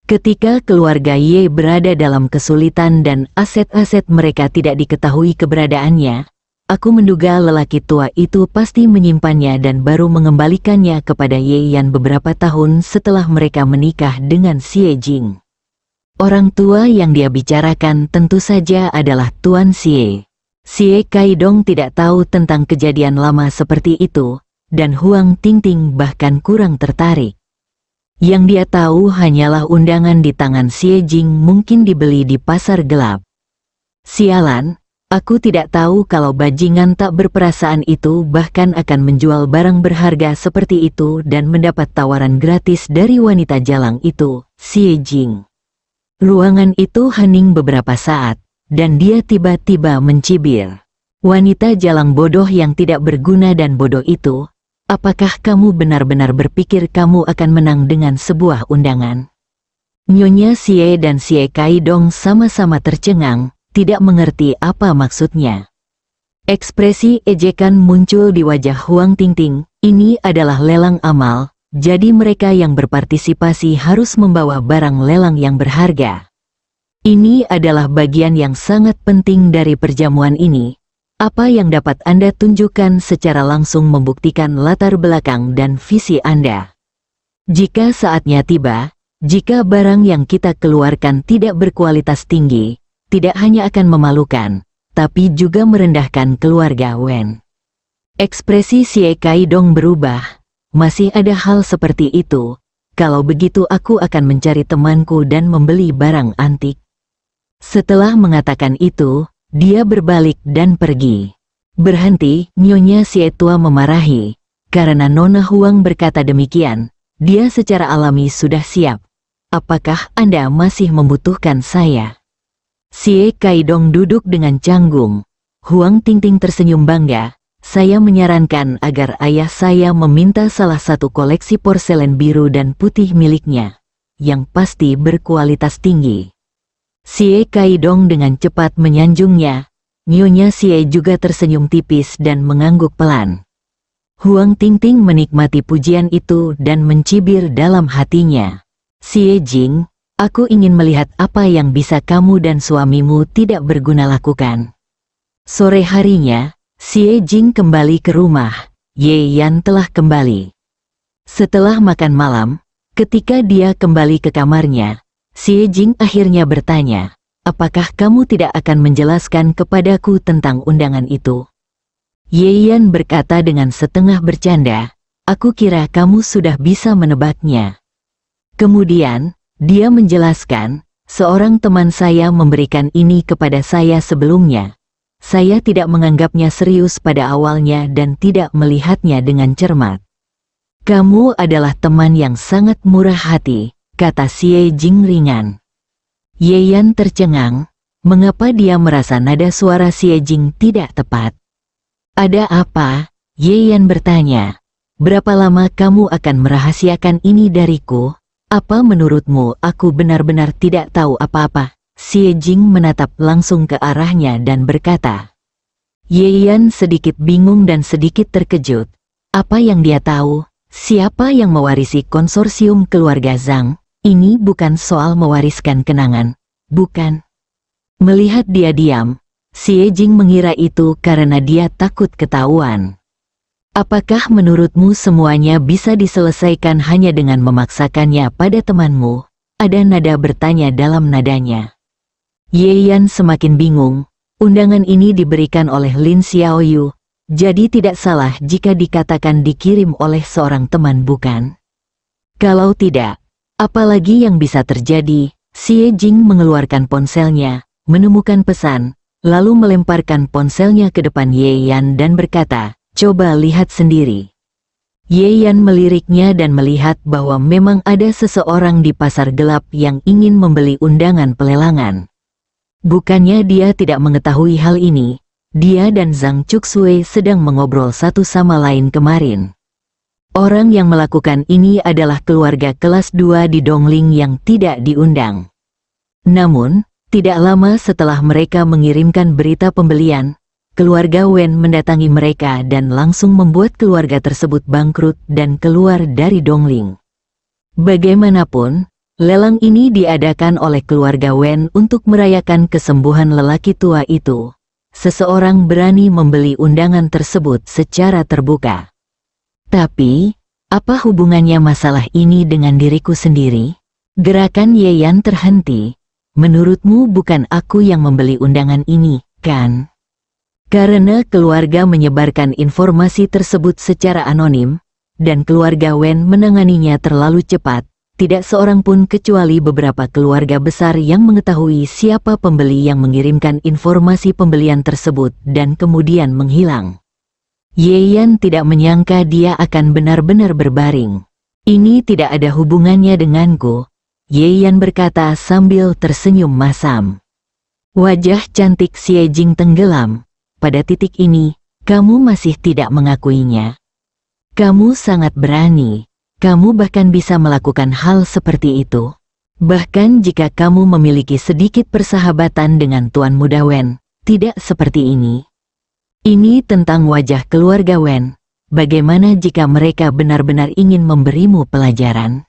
Speaker 2: Ketika keluarga Ye berada dalam kesulitan dan aset-aset mereka tidak diketahui keberadaannya, aku menduga lelaki tua itu pasti menyimpannya dan baru mengembalikannya kepada Ye Yan beberapa tahun setelah mereka menikah dengan Xie Jing. Orang tua yang dia bicarakan tentu saja adalah Tuan Xie. Xie Kaidong tidak tahu tentang kejadian lama seperti itu, dan Huang Tingting bahkan kurang tertarik. Yang dia tahu hanyalah undangan di tangan Xie Jing mungkin dibeli di pasar gelap. Sialan, aku tidak tahu kalau bajingan tak berperasaan itu bahkan akan menjual barang berharga seperti itu dan mendapat tawaran gratis dari wanita jalang itu, Xie Jing. Ruangan itu hening beberapa saat, dan dia tiba-tiba mencibir. Wanita jalang bodoh yang tidak berguna dan bodoh itu, apakah kamu benar-benar berpikir kamu akan menang dengan sebuah undangan? Nyonya Xie dan Xie Kaidong sama-sama tercengang, tidak mengerti apa maksudnya. Ekspresi ejekan muncul di wajah Huang Tingting, ini adalah lelang amal, jadi mereka yang berpartisipasi harus membawa barang lelang yang berharga. Ini adalah bagian yang sangat penting dari perjamuan ini. Apa yang dapat Anda tunjukkan secara langsung membuktikan latar belakang dan visi Anda. Jika saatnya tiba, jika barang yang kita keluarkan tidak berkualitas tinggi, tidak hanya akan memalukan, tapi juga merendahkan keluarga Wen. Ekspresi Xie Kaidong berubah. Masih ada hal seperti itu. Kalau begitu aku akan mencari temanku dan membeli barang antik. Setelah mengatakan itu, dia berbalik dan pergi. Berhenti, Nyonya Xie tua memarahi. Karena Nona Huang berkata demikian, dia secara alami sudah siap. Apakah Anda masih membutuhkan saya? Xie Kaidong duduk dengan canggung. Huang Tingting tersenyum bangga. Saya menyarankan agar ayah saya meminta salah satu koleksi porselen biru dan putih miliknya, yang pasti berkualitas tinggi. Xie Kaidong dengan cepat menyanjungnya. Nyonya Xie juga tersenyum tipis dan mengangguk pelan. Huang Tingting menikmati pujian itu dan mencibir dalam hatinya. Xie Jing, aku ingin melihat apa yang bisa kamu dan suamimu tidak berguna lakukan. Sore harinya, Xie Jing kembali ke rumah. Ye Yan telah kembali. Setelah makan malam, ketika dia kembali ke kamarnya, Xie Jing akhirnya bertanya, apakah kamu tidak akan menjelaskan kepadaku tentang undangan itu? Ye Yan berkata dengan setengah bercanda, aku kira kamu sudah bisa menebaknya. Kemudian, dia menjelaskan, seorang teman saya memberikan ini kepada saya sebelumnya. Saya tidak menganggapnya serius pada awalnya dan tidak melihatnya dengan cermat. Kamu adalah teman yang sangat murah hati, kata Xie Jing ringan. Ye Yan tercengang, mengapa dia merasa nada suara Xie Jing tidak tepat? Ada apa? Ye Yan bertanya. Berapa lama kamu akan merahasiakan ini dariku? Apa menurutmu aku benar-benar tidak tahu apa-apa? Xie Jing menatap langsung ke arahnya dan berkata. Ye Yan sedikit bingung dan sedikit terkejut. Apa yang dia tahu? Siapa yang mewarisi konsorsium keluarga Zhang? Ini bukan soal mewariskan kenangan, bukan? Melihat dia diam, Xie Jing mengira itu karena dia takut ketahuan. Apakah menurutmu semuanya bisa diselesaikan hanya dengan memaksakannya pada temanmu? Ada nada bertanya dalam nadanya. Ye Yan semakin bingung. Undangan ini diberikan oleh Lin Xiaoyu, jadi tidak salah jika dikatakan dikirim oleh seorang teman, bukan? Kalau tidak, apalagi yang bisa terjadi? Xie Jing mengeluarkan ponselnya, menemukan pesan, lalu melemparkan ponselnya ke depan Ye Yan dan berkata, coba lihat sendiri. Ye Yan meliriknya dan melihat bahwa memang ada seseorang di pasar gelap yang ingin membeli undangan pelelangan. Bukannya dia tidak mengetahui hal ini, dia dan Zhang Chuxue sedang mengobrol satu sama lain kemarin. Orang yang melakukan ini adalah keluarga kelas 2 di Dongling yang tidak diundang. Namun, tidak lama setelah mereka mengirimkan berita pembelian, keluarga Wen mendatangi mereka dan langsung membuat keluarga tersebut bangkrut dan keluar dari Dongling. Bagaimanapun, lelang ini diadakan oleh keluarga Wen untuk merayakan kesembuhan lelaki tua itu. Seseorang berani membeli undangan tersebut secara terbuka. Tapi, apa hubungannya masalah ini dengan diriku sendiri? Gerakan Yeyan terhenti. Menurutmu bukan aku yang membeli undangan ini, kan? Karena keluarga menyebarkan informasi tersebut secara anonim, dan keluarga Wen menanganinya terlalu cepat, tidak seorang pun kecuali beberapa keluarga besar yang mengetahui siapa pembeli yang mengirimkan informasi pembelian tersebut dan kemudian menghilang. Yeyan tidak menyangka dia akan benar-benar berbaring. Ini tidak ada hubungannya denganku, Yeyan berkata sambil tersenyum masam. Wajah cantik Xie Jing tenggelam. Pada titik ini, kamu masih tidak mengakuinya. Kamu sangat berani. Kamu bahkan bisa melakukan hal seperti itu. Bahkan jika kamu memiliki sedikit persahabatan dengan Tuan Muda Wen, tidak seperti ini. Ini tentang wajah keluarga Wen. Bagaimana jika mereka benar-benar ingin memberimu pelajaran?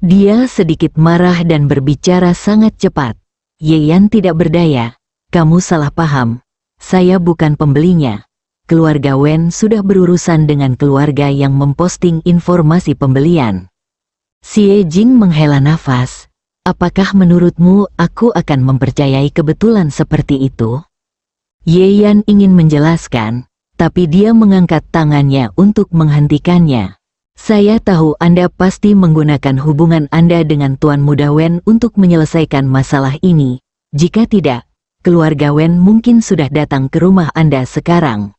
Speaker 2: Dia sedikit marah dan berbicara sangat cepat. Yeyan tidak berdaya. Kamu salah paham. Saya bukan pembelinya. Keluarga Wen sudah berurusan dengan keluarga yang memposting informasi pembelian. Xie Jing menghela nafas. Apakah menurutmu aku akan mempercayai kebetulan seperti itu? Yeyan ingin menjelaskan, tapi dia mengangkat tangannya untuk menghentikannya. Saya tahu Anda pasti menggunakan hubungan Anda dengan Tuan Muda Wen untuk menyelesaikan masalah ini. Jika tidak, keluarga Wen mungkin sudah datang ke rumah Anda sekarang.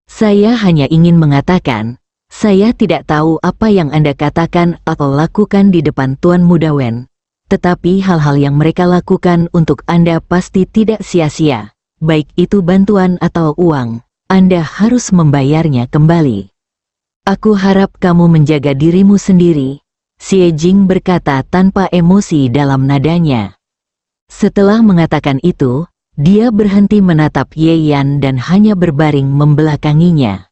Speaker 2: Saya hanya ingin mengatakan, saya tidak tahu apa yang Anda katakan atau lakukan di depan Tuan Muda Wen. Tetapi hal-hal yang mereka lakukan untuk Anda pasti tidak sia-sia. Baik itu bantuan atau uang, Anda harus membayarnya kembali. Aku harap kamu menjaga dirimu sendiri, Xie Jing berkata tanpa emosi dalam nadanya. Setelah mengatakan itu, dia berhenti menatap Yeyan dan hanya berbaring membelakanginya.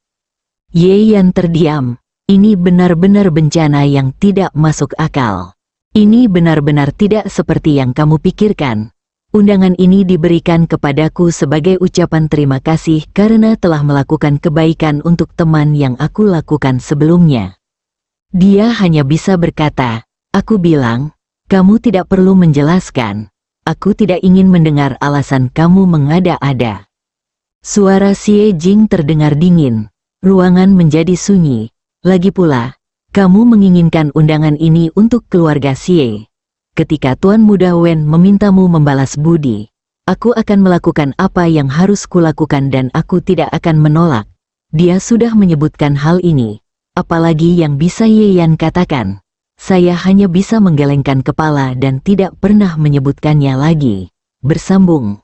Speaker 2: Yeyan terdiam. Ini benar-benar bencana yang tidak masuk akal. Ini benar-benar tidak seperti yang kamu pikirkan. Undangan ini diberikan kepadaku sebagai ucapan terima kasih karena telah melakukan kebaikan untuk teman yang aku lakukan sebelumnya. Dia hanya bisa berkata, aku bilang, kamu tidak perlu menjelaskan. Aku tidak ingin mendengar alasan kamu mengada-ada. Suara Xie Jing terdengar dingin. Ruangan menjadi sunyi. Lagi pula, kamu menginginkan undangan ini untuk keluarga Xie. Ketika Tuan Muda Wen memintamu membalas budi, aku akan melakukan apa yang harus kulakukan dan aku tidak akan menolak. Dia sudah menyebutkan hal ini. Apalagi yang bisa Yeyan katakan? Saya hanya bisa menggelengkan kepala dan tidak pernah menyebutkannya lagi. Bersambung.